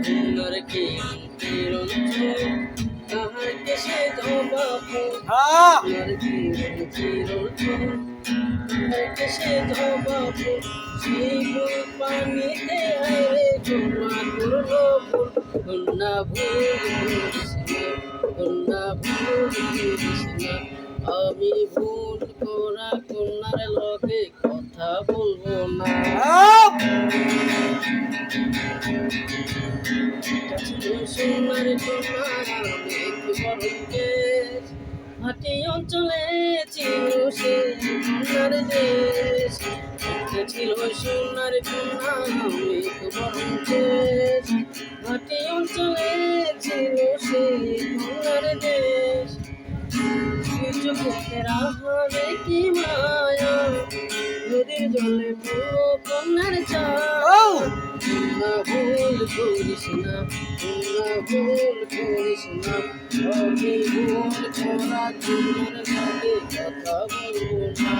সুন্দর কি চিরঞ্জন তাহার কেশে ধবাপু সুন্দর কি চিরঞ্জন তাহার কেশে ধবাপু সেই ফুল পানিতে আরে কন্যা করলো ফুল কন্যা ভুল করিস না কন্যা ভুল করিস না আমি ভুল করা কন্যার লগে কথা বলবো না সোনার কন্যা অনেক বড় দেশ ভাটি অঞ্চলে ছিল সে কন্যার দেশ ছিল সোনার কন্যা অনেক বড় দেশ ভাটি অঞ্চলে ছিল সে কন্যার দেশ চোখের আহারে কি মায়া নদীর জলে পুরো কন্যার চা ভুল করিস না ভুল করিস না আমি ভুল করা তোমার সাথে কথা বলবো না